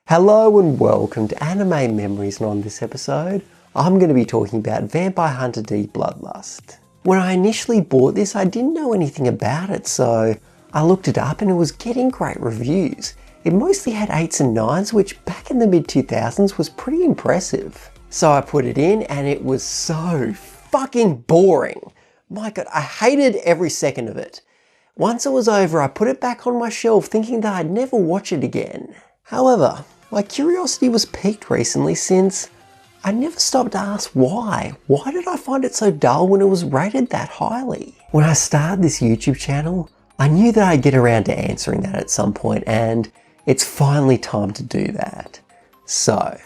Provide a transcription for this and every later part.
Hello and welcome to Anime Memories, and on this episode, I'm going to be talking about Vampire Hunter D Bloodlust. When I initially bought this, I didn't know anything about it, so I looked it up and it was getting great reviews. It mostly had 8s and 9s, which back in the mid-2000s was pretty impressive. So I put it in and it was so fucking boring. My god, I hated every second of it. Once it was over, I put it back on my shelf thinking that I'd never watch it again. However, my curiosity was piqued recently since I never stopped to ask why. Why did I find it so dull when it was rated that highly? When I started this YouTube channel, I knew that I'd get around to answering that at some point, and it's finally time to do that. So,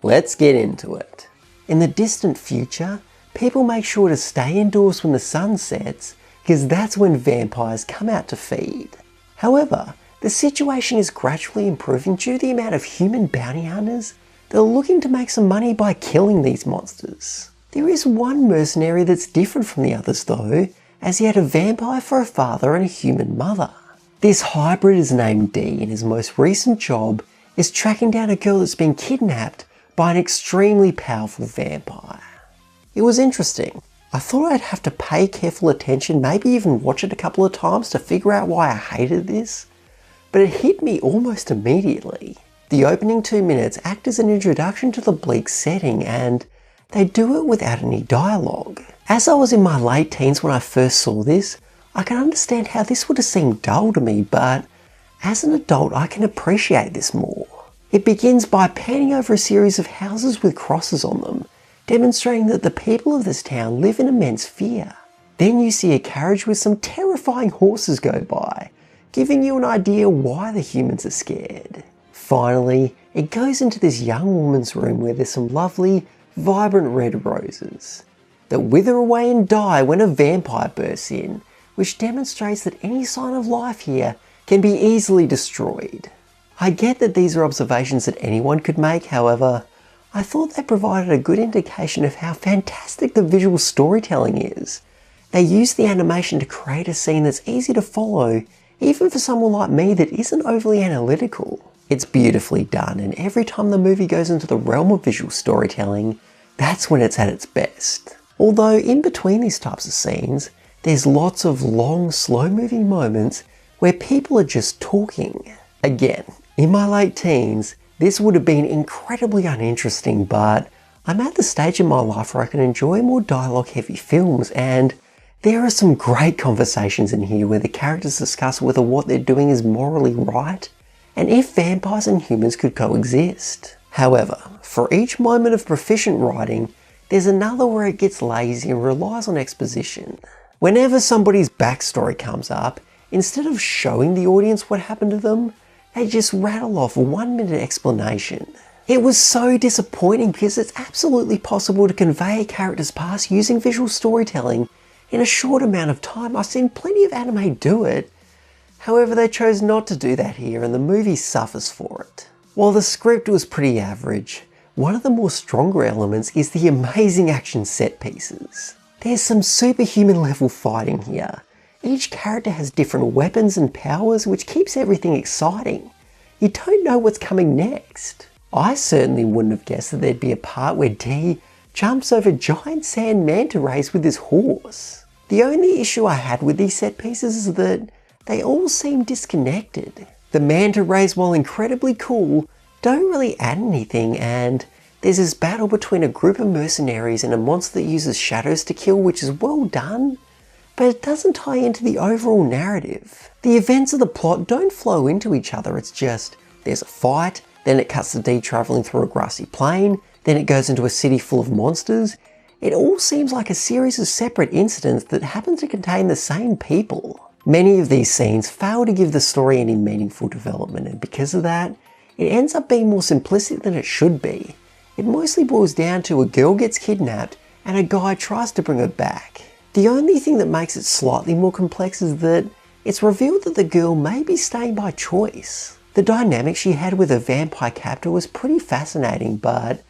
let's get into it. In the distant future, people make sure to stay indoors when the sun sets, because that's when vampires come out to feed. However, the situation is gradually improving due to the amount of human bounty hunters that are looking to make some money by killing these monsters. There is one mercenary that's different from the others though, as he had a vampire for a father and a human mother. This hybrid is named D, and his most recent job is tracking down a girl that's been kidnapped by an extremely powerful vampire. It was interesting. I thought I'd have to pay careful attention, maybe even watch it a couple of times to figure out why I hated this. But it hit me almost immediately. The opening 2 minutes act as an introduction to the bleak setting, and they do it without any dialogue. As I was in my late teens when I first saw this, I can understand how this would have seemed dull to me, but as an adult I can appreciate this more. It begins by panning over a series of houses with crosses on them, demonstrating that the people of this town live in immense fear. Then you see a carriage with some terrifying horses go by, giving you an idea why the humans are scared. Finally, it goes into this young woman's room where there's some lovely, vibrant red roses that wither away and die when a vampire bursts in, which demonstrates that any sign of life here can be easily destroyed. I get that these are observations that anyone could make, however, I thought they provided a good indication of how fantastic the visual storytelling is. They use the animation to create a scene that's easy to follow, even for someone like me that isn't overly analytical. It's beautifully done, and every time the movie goes into the realm of visual storytelling, that's when it's at its best. Although in between these types of scenes, there's lots of long, slow-moving moments where people are just talking. Again, in my late teens, this would have been incredibly uninteresting, but I'm at the stage in my life where I can enjoy more dialogue-heavy films, and there are some great conversations in here where the characters discuss whether what they're doing is morally right, and if vampires and humans could coexist. However, for each moment of proficient writing, there's another where it gets lazy and relies on exposition. Whenever somebody's backstory comes up, instead of showing the audience what happened to them, they just rattle off a 1-minute explanation. It was so disappointing because it's absolutely possible to convey a character's past using visual storytelling in a short amount of time. I've seen plenty of anime do it. However, they chose not to do that here, and the movie suffers for it. While the script was pretty average, one of the more stronger elements is the amazing action set pieces. There's some superhuman level fighting here. Each character has different weapons and powers, which keeps everything exciting. You don't know what's coming next. I certainly wouldn't have guessed that there'd be a part where D jumps over giant sand manta rays with his horse. The only issue I had with these set pieces is that they all seem disconnected. The manta rays, while incredibly cool, don't really add anything, and there's this battle between a group of mercenaries and a monster that uses shadows to kill, which is well done, but it doesn't tie into the overall narrative. The events of the plot don't flow into each other, it's just there's a fight, then it cuts to D travelling through a grassy plain, then it goes into a city full of monsters. It all seems like a series of separate incidents that happen to contain the same people. Many of these scenes fail to give the story any meaningful development, and because of that, it ends up being more simplistic than it should be. It mostly boils down to a girl gets kidnapped and a guy tries to bring her back. The only thing that makes it slightly more complex is that it's revealed that the girl may be staying by choice. The dynamic she had with her vampire captor was pretty fascinating, but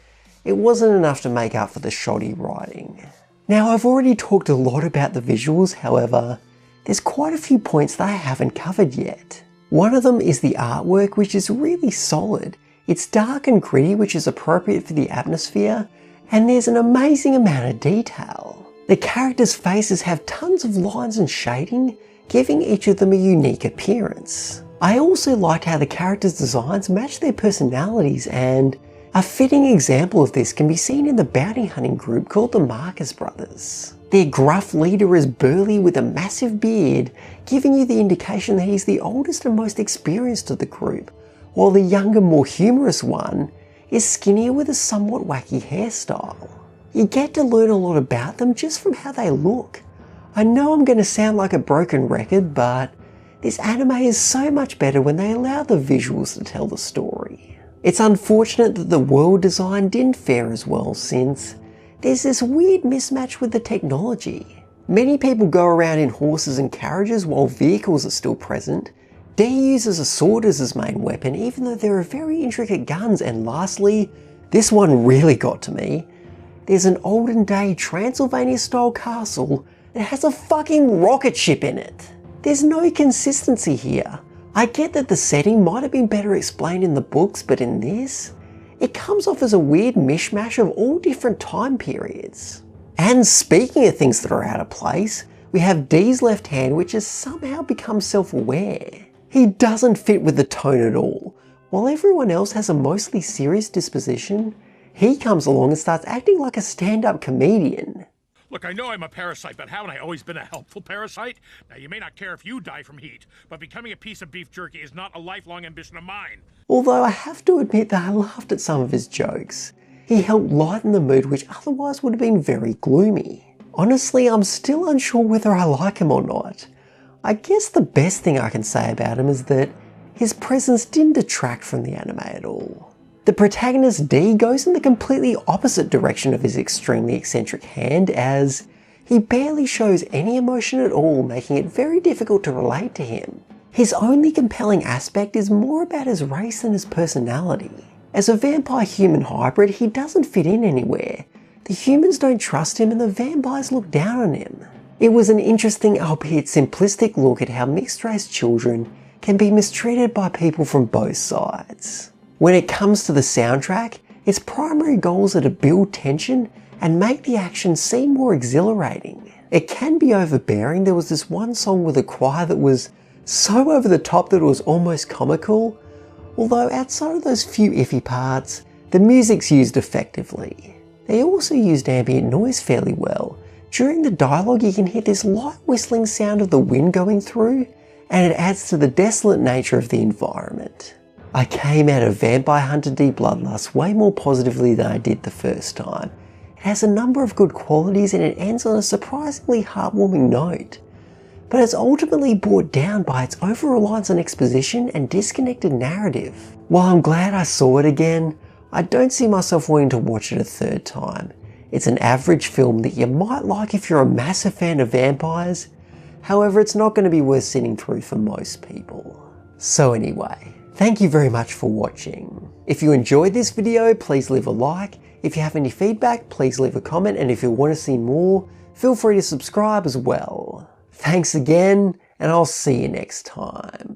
it wasn't enough to make up for the shoddy writing. Now, I've already talked a lot about the visuals, however, there's quite a few points that I haven't covered yet. One of them is the artwork, which is really solid. It's dark and gritty, which is appropriate for the atmosphere, and there's an amazing amount of detail. The characters' faces have tons of lines and shading, giving each of them a unique appearance. I also liked how the characters' designs match their personalities, and a fitting example of this can be seen in the bounty hunting group called the Marcus Brothers. Their gruff leader is burly with a massive beard, giving you the indication that he's the oldest and most experienced of the group, while the younger, more humorous one is skinnier with a somewhat wacky hairstyle. You get to learn a lot about them just from how they look. I know I'm going to sound like a broken record, but this anime is so much better when they allow the visuals to tell the story. It's unfortunate that the world design didn't fare as well, since there's this weird mismatch with the technology. Many people go around in horses and carriages while vehicles are still present. Dare uses a sword as his main weapon, even though there are very intricate guns, and lastly, this one really got to me. There's an olden day Transylvania style castle that has a fucking rocket ship in it. There's no consistency here. I get that the setting might have been better explained in the books, but in this, it comes off as a weird mishmash of all different time periods. And speaking of things that are out of place, we have Dee's left hand, which has somehow become self-aware. He doesn't fit with the tone at all. While everyone else has a mostly serious disposition, he comes along and starts acting like a stand-up comedian. Look, I know I'm a parasite, but haven't I always been a helpful parasite? Now, you may not care if you die from heat, but becoming a piece of beef jerky is not a lifelong ambition of mine. Although I have to admit that I laughed at some of his jokes. He helped lighten the mood, which otherwise would have been very gloomy. Honestly, I'm still unsure whether I like him or not. I guess the best thing I can say about him is that his presence didn't detract from the anime at all. The protagonist D goes in the completely opposite direction of his extremely eccentric hand, as he barely shows any emotion at all, making it very difficult to relate to him. His only compelling aspect is more about his race than his personality. As a vampire-human hybrid, he doesn't fit in anywhere. The humans don't trust him and the vampires look down on him. It was an interesting, albeit simplistic, look at how mixed-race children can be mistreated by people from both sides. When it comes to the soundtrack, its primary goals are to build tension and make the action seem more exhilarating. It can be overbearing. There was this one song with a choir that was so over the top that it was almost comical, although outside of those few iffy parts, the music's used effectively. They also used ambient noise fairly well. During the dialogue, you can hear this light whistling sound of the wind going through, and it adds to the desolate nature of the environment. I came out of Vampire Hunter D Bloodlust way more positively than I did the first time. It has a number of good qualities and it ends on a surprisingly heartwarming note, but it's ultimately brought down by its over-reliance on exposition and disconnected narrative. While I'm glad I saw it again, I don't see myself wanting to watch it a third time. It's an average film that you might like if you're a massive fan of vampires, however it's not going to be worth sitting through for most people. So anyway, thank you very much for watching. If you enjoyed this video, please leave a like. If you have any feedback, please leave a comment, and if you want to see more, feel free to subscribe as well. Thanks again, and I'll see you next time.